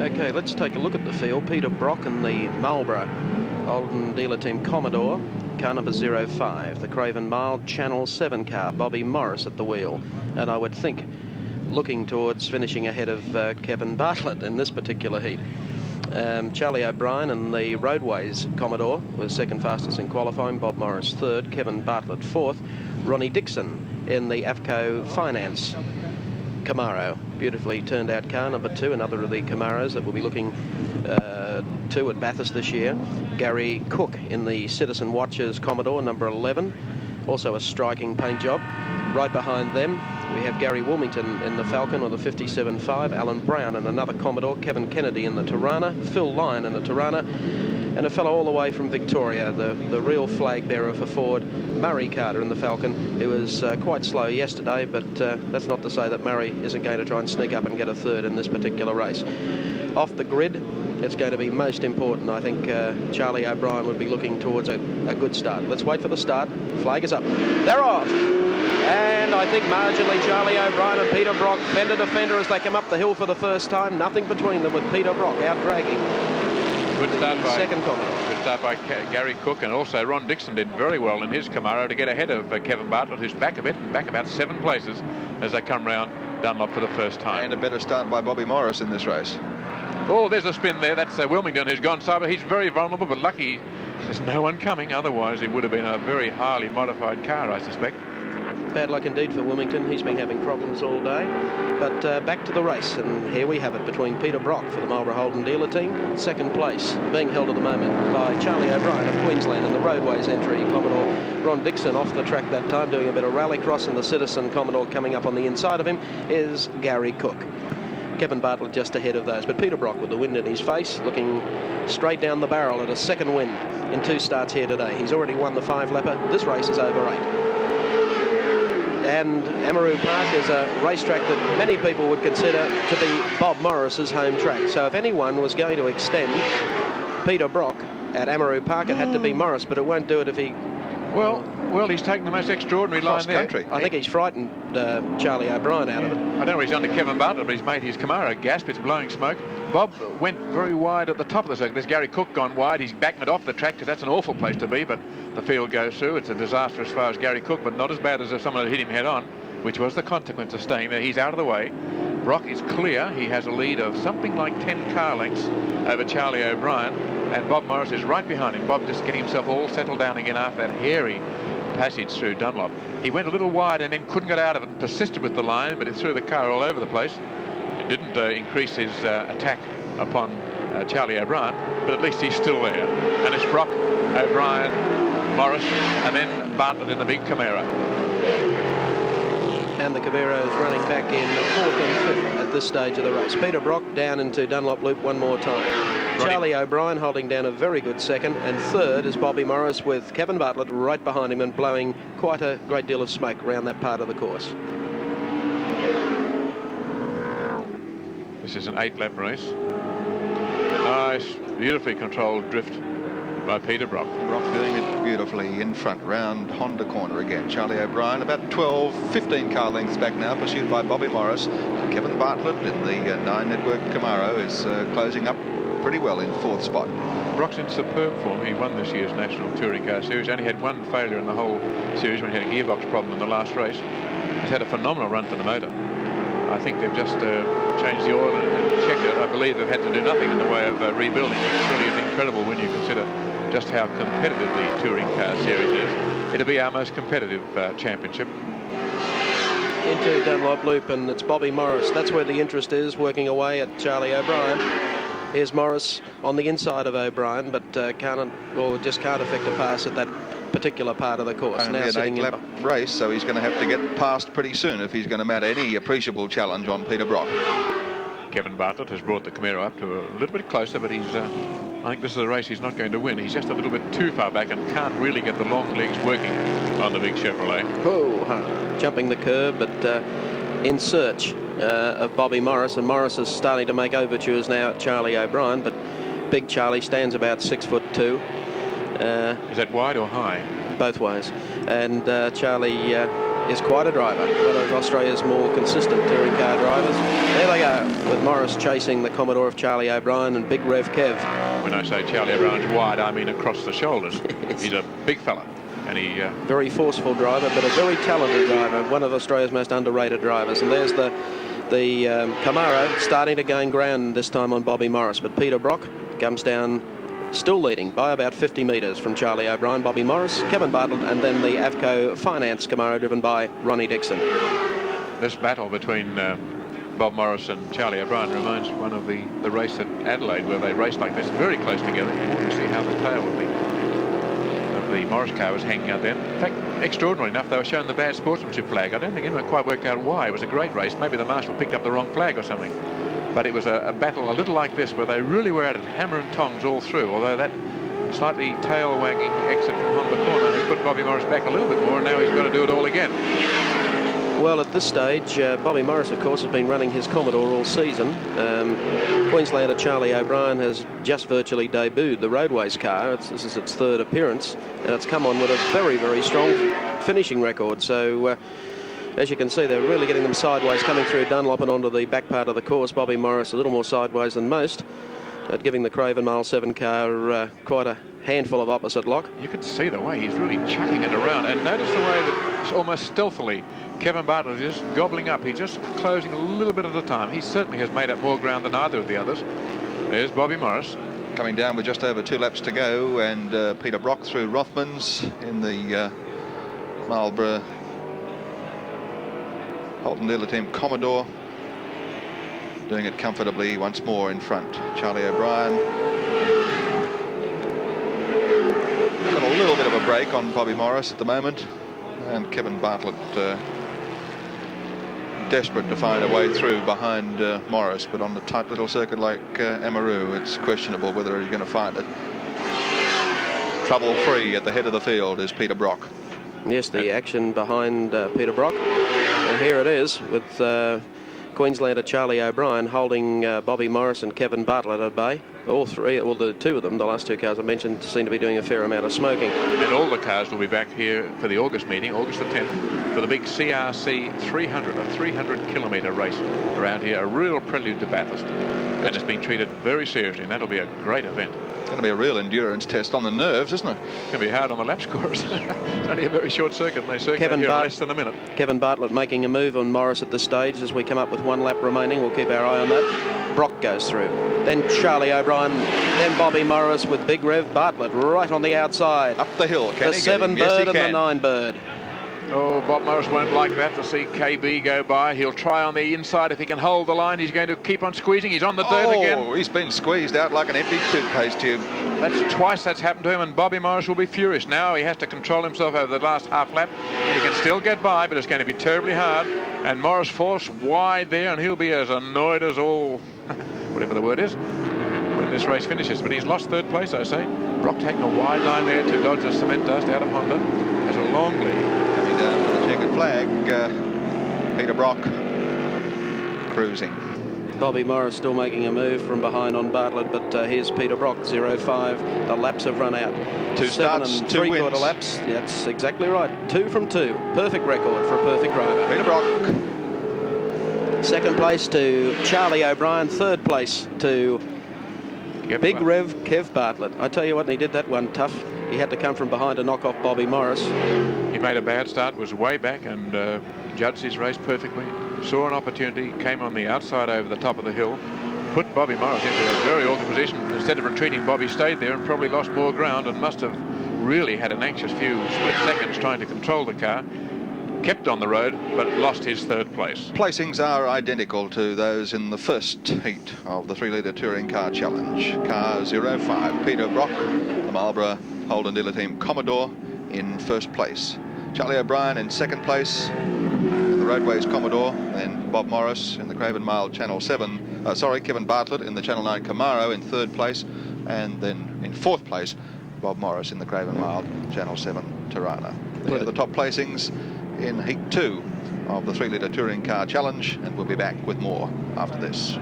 Okay, let's take a look at the field. Peter Brock and the Marlborough Holden dealer team Commodore, car number 05. The Craven Mild Channel 7 car, Bobby Morris at the wheel. And I would think looking towards finishing ahead of Kevin Bartlett in this particular heat. Charlie O'Brien and the Roadways Commodore was second fastest in qualifying. Bob Morris third, Kevin Bartlett fourth. Ronnie Dixon in the AFCO Finance Camaro, beautifully turned out car number 2, another of the Camaros that will be looking to at Bathurst this year. Garry Cook in the Citizen Watches Commodore number 11, also a striking paint job. Right behind them we have Garry Willmington in the Falcon or the 57.5, Alan Brown in another Commodore, Kevin Kennedy in the Torana, Phil Lyon in the Torana, and a fellow all the way from Victoria, the real flag bearer for Ford, Murray Carter in the Falcon, who was quite slow yesterday, but that's not to say that Murray isn't going to try and sneak up and get a third in this particular race. Off the grid, it's going to be most important. I think Charlie O'Brien would be looking towards a good start. Let's wait for the start. Flag is up. They're off. And I think marginally Charlie O'Brien and Peter Brock fender to fender as they come up the hill for the first time. Nothing between them with Peter Brock out dragging. Good start by second Commodore. Good start by Garry Cook, and also Ron Dixon did very well in his Camaro to get ahead of Kevin Bartlett, who's back a bit, back about 7 places as they come round Dunlop for the first time. And a better start by Bobby Morris in this race. Oh, there's a spin there. That's Willmington who's gone cyber. He's very vulnerable, but lucky there's no one coming. Otherwise, it would have been a very highly modified car, I suspect. Bad luck indeed for Willmington. He's been having problems all day. But back to the race, and here we have it between Peter Brock for the Marlborough Holden dealer team. Second place being held at the moment by Charlie O'Brien of Queensland in the Roadways entry. Commodore Ron Dixon off the track that time, doing a bit of rallycross, and the Citizen Commodore coming up on the inside of him is Garry Cook. Kevin Bartlett just ahead of those, but Peter Brock with the wind in his face, looking straight down the barrel at a second win in 2 starts here today. He's already won the 5-lapper. This race is over 8. And Amaroo Park is a racetrack that many people would consider to be Bob Morris's home track. So if anyone was going to extend Peter Brock at Amaroo Park, it had to be Morris, but it won't do it if he... Well, he's taken the most extraordinary line there. Country. I think he's frightened Charlie O'Brien out of it. I don't know if he's under Kevin Bartlett, but he's made his Camaro gasp. It's blowing smoke. Bob went very wide at the top of the circle. There's Garry Cook gone wide. He's backing it off the track because that's an awful place to be, but the field goes through. It's a disaster as far as Garry Cook, but not as bad as if someone had hit him head on, which was the consequence of staying there. He's out of the way. Brock is clear. He has a lead of something like 10 car lengths over Charlie O'Brien, and Bob Morris is right behind him. Bob just getting himself all settled down again after that hairy passage through Dunlop. He went a little wide and then couldn't get out of it and persisted with the line, but it threw the car all over the place. It didn't increase his attack upon Charlie O'Brien, but at least he's still there. And it's Brock, O'Brien, Morris, and then Bartlett in the big Camaro. And the Camaro is running back in 4th and 5th at this stage of the race. Peter Brock down into Dunlop Loop one more time. Charlie O'Brien holding down a very good second, and third is Bobby Morris with Kevin Bartlett right behind him and blowing quite a great deal of smoke around that part of the course. This is an 8-lap race. Nice, beautifully controlled drift by Peter Brock. Brock doing it beautifully in front round Honda corner again. Charlie O'Brien about 15 car lengths back now, pursued by Bobby Morris. And Kevin Bartlett in the 9 Network Camaro is closing up pretty well in 4th spot. Brock's in superb form. He won this year's National Touring Car Series. Only had one failure in the whole series when he had a gearbox problem in the last race. He's had a phenomenal run for the motor. I think they've just changed the oil and checked it. I believe they've had to do nothing in the way of rebuilding. It really is incredible when you consider just how competitive the Touring Car Series is. It'll be our most competitive championship. Into Dunlop Loop, and it's Bobby Morris. That's where the interest is, working away at Charlie O'Brien. Here's Morris on the inside of O'Brien, but just can't effect a pass at that particular part of the course. Only now an sitting 8-lap race, so he's going to have to get past pretty soon if he's going to mount any appreciable challenge on Peter Brock. Kevin Bartlett has brought the Camaro up to a little bit closer, but he's I think this is a race he's not going to win. He's just a little bit too far back and can't really get the long legs working on the big Chevrolet. Oh, jumping the curb, but in search of Bobby Morris, and Morris is starting to make overtures now at Charlie O'Brien, but big Charlie stands about 6'2". Is that wide or high? Both ways. And Charlie is quite a driver. One of Australia's more consistent touring car drivers. There they go, with Morris chasing the Commodore of Charlie O'Brien and Big Rev Kev. When I say Charlie O'Brien's wide, I mean across the shoulders. Yes. He's a big fella. And he very forceful driver, but a very talented driver. One of Australia's most underrated drivers. And there's the Camaro starting to gain ground this time on Bobby Morris. But Peter Brock comes down still leading by about 50 metres from Charlie O'Brien, Bobby Morris, Kevin Bartlett, and then the Avco Finance Camaro driven by Ronnie Dixon. This battle between Bob Morris and Charlie O'Brien reminds one of the race at Adelaide, where they raced like this very close together. You want to see how the tail would be. The Morris car was hanging out then. In fact, extraordinary enough, they were showing the bad sportsmanship flag. I don't think anyone quite worked out why. It was a great race. Maybe the marshal picked up the wrong flag or something. But it was a battle a little like this, where they really were at it, hammer and tongs all through, although that slightly tail-wagging exit from Honda corner has put Bobby Morris back a little bit more, and now he's got to do it all again. Well, at this stage, Bobby Morris, of course, has been running his Commodore all season. Queenslander Charlie O'Brien has just virtually debuted the Roadways car. This is its third appearance, and it's come on with a very, very strong finishing record. So, as you can see, they're really getting them sideways, coming through Dunlop and onto the back part of the course. Bobby Morris a little more sideways than most, giving the Craven Mile 7 car quite a handful of opposite lock. You can see the way he's really chucking it around, and notice the way that almost stealthily Kevin Bartlett is just gobbling up. He's just closing a little bit at a time. He certainly has made up more ground than either of the others. There's Bobby Morris. Coming down with just over 2 laps to go, and Peter Brock through Rothmans in the Marlborough Holton dealer team Commodore, doing it comfortably once more in front. Charlie O'Brien got a little bit of a break on Bobby Morris at the moment, and Kevin Bartlett desperate to find a way through behind Morris, but on the tight little circuit like Amaroo, it's questionable whether he's going to find it. Trouble-free at the head of the field is Peter Brock. Yes, the action behind Peter Brock. And here it is with Queenslander Charlie O'Brien holding Bobby Morris and Kevin Bartlett at bay. All three, well, the two of them, the last two cars I mentioned, seem to be doing a fair amount of smoking. And all the cars will be back here for the August meeting, August the 10th, for the big CRC 300, a 300-kilometre race around here, a real prelude to Bathurst. And it's been treated very seriously, and that'll be a great event. It's going to be a real endurance test on the nerves, isn't it? It's going to be hard on the lap scorers. It's only a very short circuit, and they circuit here in less than a minute. Kevin Bartlett making a move on Morris at this stage as we come up with 1 lap remaining. We'll keep our eye on that. Brock goes through. Then Charlie O'Brien, then Bobby Morris with Big Rev Bartlett right on the outside. Up the hill, can the 7 bird and the 9 bird. Oh, Bob Morris won't like that to see KB go by. He'll try on the inside. If he can hold the line, he's going to keep on squeezing. He's on the dirt again. Oh, he's been squeezed out like an empty toothpaste tube. That's twice that's happened to him, and Bobby Morris will be furious. Now he has to control himself over the last half lap. He can still get by, but it's going to be terribly hard. And Morris forced wide there, and he'll be as annoyed as all, whatever the word is, when this race finishes. But he's lost 3rd place, I say. Brock taking a wide line there to dodge the cement dust out of Honda. Has a long lead. Coming down with the checkered flag, Peter Brock cruising. Bobby Morris still making a move from behind on Bartlett, but here's Peter Brock, 0-5. The laps have run out. 2 starts, 7 2 3/4 wins. laps. That's exactly right. 2 from 2. Perfect record for a perfect driver. Peter Brock. 2nd place to Charlie O'Brien. 3rd place to Big Rev Kev Bartlett. I tell you what, he did that one tough. He had to come from behind to knock off Bobby Morris. He made a bad start, was way back, and judged his race perfectly. Saw an opportunity, came on the outside over the top of the hill, put Bobby Morris into a very awkward position. Instead of retreating, Bobby stayed there and probably lost more ground and must have really had an anxious few split seconds trying to control the car. Kept on the road, but lost his 3rd place. Placings are identical to those in the first heat of the 3-litre Touring Car Challenge. Car 05, Peter Brock, the Marlborough Holden dealer team Commodore, in 1st place. Charlie O'Brien in 2nd place, the Roadways Commodore, then Bob Morris in the Craven Mile Channel 7, Kevin Bartlett in the Channel 9 Camaro in 3rd place, and then in 4th place, Bob Morris in the Craven Mile Channel 7 Torana. These are the top placings in Heat 2 of the 3-litre Touring Car Challenge, and we'll be back with more after this.